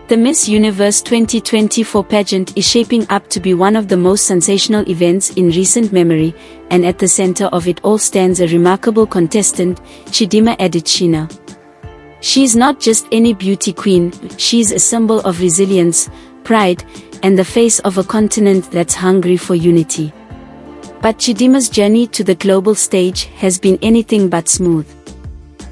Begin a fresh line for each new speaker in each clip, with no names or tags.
The Miss Universe 2024 pageant is shaping up to be one of the most sensational events in recent memory, and at the center of it all stands a remarkable contestant, Chidimma Adetshina. She's not just any beauty queen, she's a symbol of resilience, pride, and the face of a continent that's hungry for unity. But Chidimma's journey to the global stage has been anything but smooth.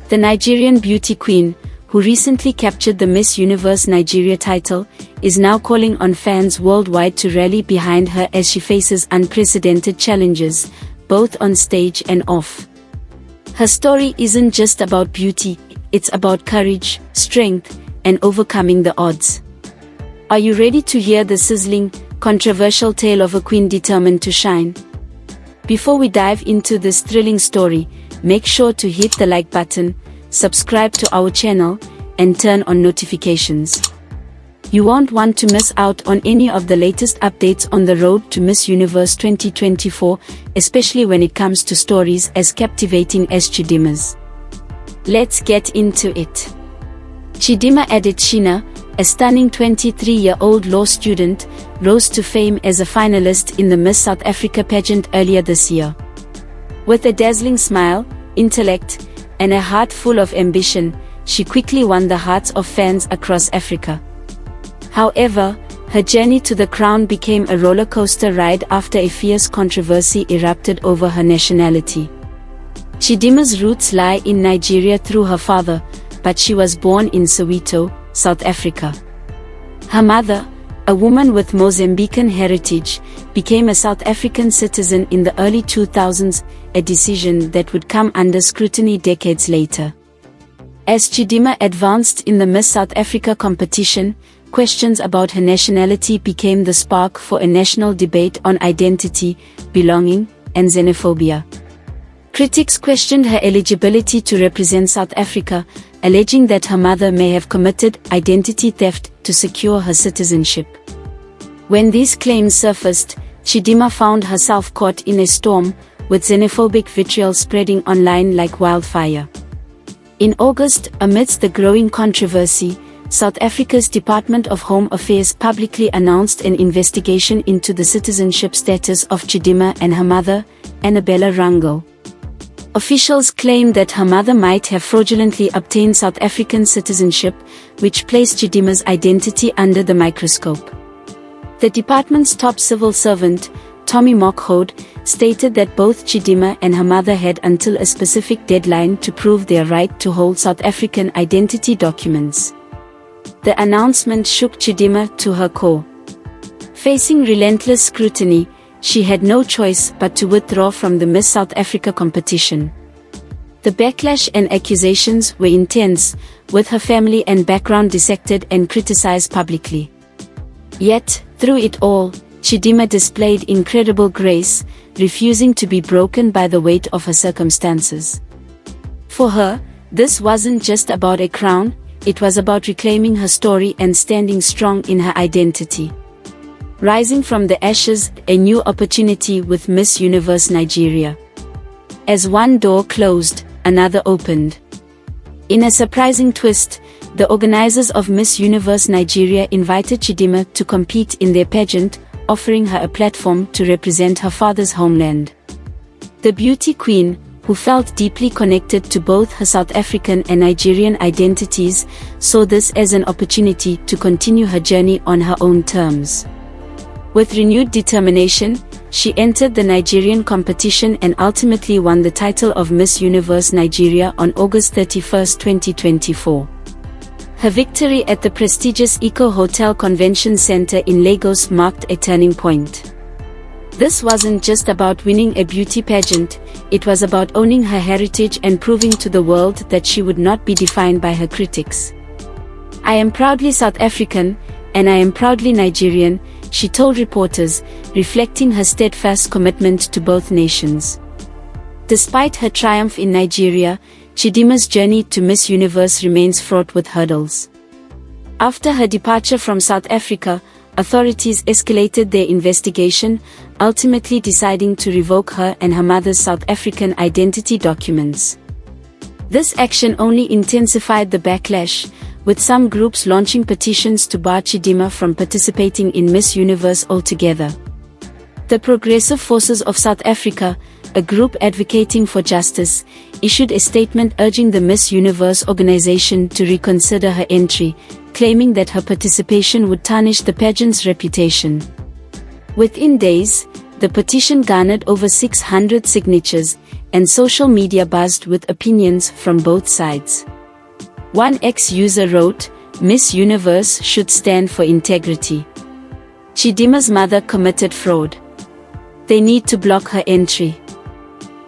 The Nigerian beauty queen, who recently captured the Miss Universe Nigeria title, is now calling on fans worldwide to rally behind her as she faces unprecedented challenges, both on stage and off. Her story isn't just about beauty, it's about courage, strength, and overcoming the odds. Are you ready to hear the sizzling, controversial tale of a queen determined to shine? Before we dive into this thrilling story, make sure to hit the like button, subscribe to our channel, and turn on notifications. You won't want to miss out on any of the latest updates on the road to Miss Universe 2024, especially when it comes to stories as captivating as Chidimma's. Let's get into it. Chidimma Adetshina, a stunning 23-year-old law student, rose to fame as a finalist in the Miss South Africa pageant earlier this year. With a dazzling smile, intellect, and a heart full of ambition, she quickly won the hearts of fans across Africa. However, her journey to the crown became a roller coaster ride after a fierce controversy erupted over her nationality. Chidimma's roots lie in Nigeria through her father, but she was born in Soweto, South Africa. Her mother, a woman with Mozambican heritage, became a South African citizen in the early 2000s, a decision that would come under scrutiny decades later. As Chidimma advanced in the Miss South Africa competition, questions about her nationality became the spark for a national debate on identity, belonging, and xenophobia. Critics questioned her eligibility to represent South Africa, alleging that her mother may have committed identity theft to secure her citizenship. When these claims surfaced, Chidimma found herself caught in a storm, with xenophobic vitriol spreading online like wildfire. In August, amidst the growing controversy, South Africa's Department of Home Affairs publicly announced an investigation into the citizenship status of Chidimma and her mother, Annabella Rango. Officials claimed that her mother might have fraudulently obtained South African citizenship, which placed Chidimma's identity under the microscope. The department's top civil servant, Tommy Mokhode, stated that both Chidimma and her mother had until a specific deadline to prove their right to hold South African identity documents. The announcement shook Chidimma to her core. Facing relentless scrutiny, she had no choice but to withdraw from the Miss South Africa competition. The backlash and accusations were intense, with her family and background dissected and criticized publicly. Yet, through it all, Chidimma displayed incredible grace, refusing to be broken by the weight of her circumstances. For her, this wasn't just about a crown, it was about reclaiming her story and standing strong in her identity. Rising from the ashes, a new opportunity with Miss Universe Nigeria. As one door closed, another opened. In a surprising twist, the organizers of Miss Universe Nigeria invited Chidimma to compete in their pageant, offering her a platform to represent her father's homeland. The beauty queen, who felt deeply connected to both her South African and Nigerian identities, saw this as an opportunity to continue her journey on her own terms. With renewed determination, she entered the Nigerian competition and ultimately won the title of Miss Universe Nigeria on August 31, 2024. Her victory at the prestigious Eco Hotel Convention Center in Lagos marked a turning point. This wasn't just about winning a beauty pageant, it was about owning her heritage and proving to the world that she would not be defined by her critics. "I am proudly South African, and I am proudly Nigerian," she told reporters, reflecting her steadfast commitment to both nations. Despite her triumph in Nigeria, Chidimma's journey to Miss Universe remains fraught with hurdles. After her departure from South Africa, authorities escalated their investigation, ultimately deciding to revoke her and her mother's South African identity documents. This action only intensified the backlash, with some groups launching petitions to bar Chidimma from participating in Miss Universe altogether. The Progressive Forces of South Africa, a group advocating for justice, issued a statement urging the Miss Universe organization to reconsider her entry, claiming that her participation would tarnish the pageant's reputation. Within days, the petition garnered over 600 signatures, and social media buzzed with opinions from both sides. One ex-user wrote, "Miss Universe should stand for integrity. Chidimma's mother committed fraud. They need to block her entry."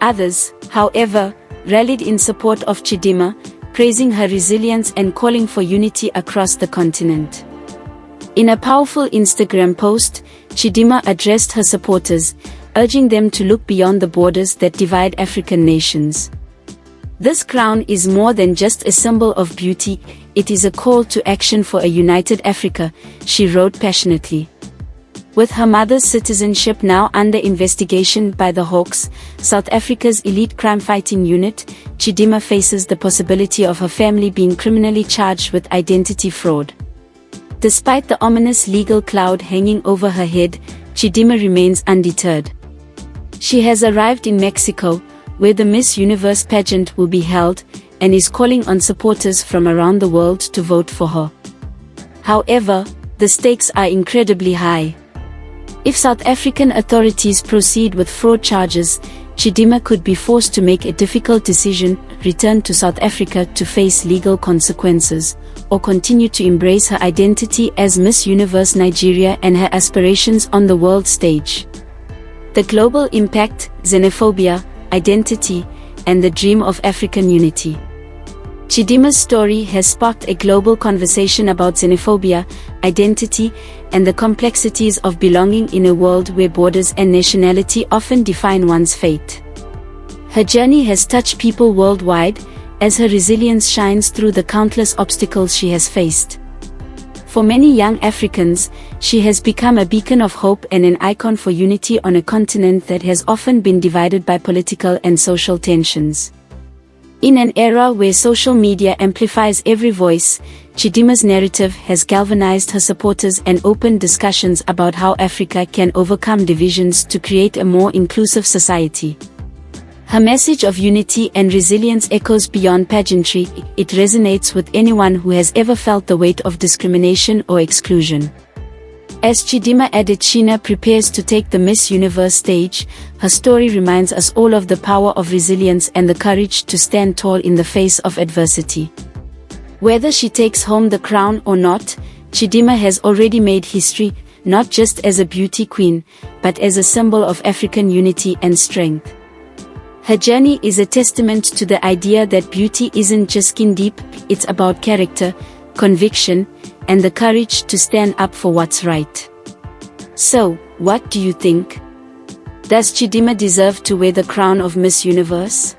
Others, however, rallied in support of Chidimma, praising her resilience and calling for unity across the continent. In a powerful Instagram post, Chidimma addressed her supporters, urging them to look beyond the borders that divide African nations. "This crown is more than just a symbol of beauty, it is a call to action for a united Africa," she wrote passionately. With her mother's citizenship now under investigation by the Hawks, South Africa's elite crime-fighting unit, Chidimma faces the possibility of her family being criminally charged with identity fraud. Despite the ominous legal cloud hanging over her head, Chidimma remains undeterred. She has arrived in Mexico, where the Miss Universe pageant will be held, and is calling on supporters from around the world to vote for her. However, the stakes are incredibly high. If South African authorities proceed with fraud charges, Chidimma could be forced to make a difficult decision: return to South Africa to face legal consequences, or continue to embrace her identity as Miss Universe Nigeria and her aspirations on the world stage. The global impact, xenophobia, identity, and the dream of African unity. Chidimma's story has sparked a global conversation about xenophobia, identity, and the complexities of belonging in a world where borders and nationality often define one's fate. Her journey has touched people worldwide, as her resilience shines through the countless obstacles she has faced. For many young Africans, she has become a beacon of hope and an icon for unity on a continent that has often been divided by political and social tensions. In an era where social media amplifies every voice, Chidimma's narrative has galvanized her supporters and opened discussions about how Africa can overcome divisions to create a more inclusive society. Her message of unity and resilience echoes beyond pageantry. It resonates with anyone who has ever felt the weight of discrimination or exclusion. As Chidimma Adetshina prepares to take the Miss Universe stage, her story reminds us all of the power of resilience and the courage to stand tall in the face of adversity. Whether she takes home the crown or not, Chidimma has already made history, not just as a beauty queen, but as a symbol of African unity and strength. Her journey is a testament to the idea that beauty isn't just skin deep, it's about character, conviction, and the courage to stand up for what's right. So, what do you think? Does Chidimma deserve to wear the crown of Miss Universe?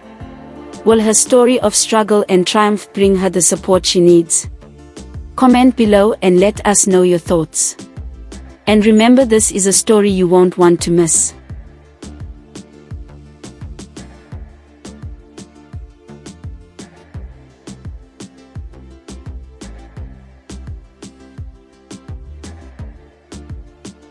Will her story of struggle and triumph bring her the support she needs? Comment below and let us know your thoughts. And remember, this is a story you won't want to miss.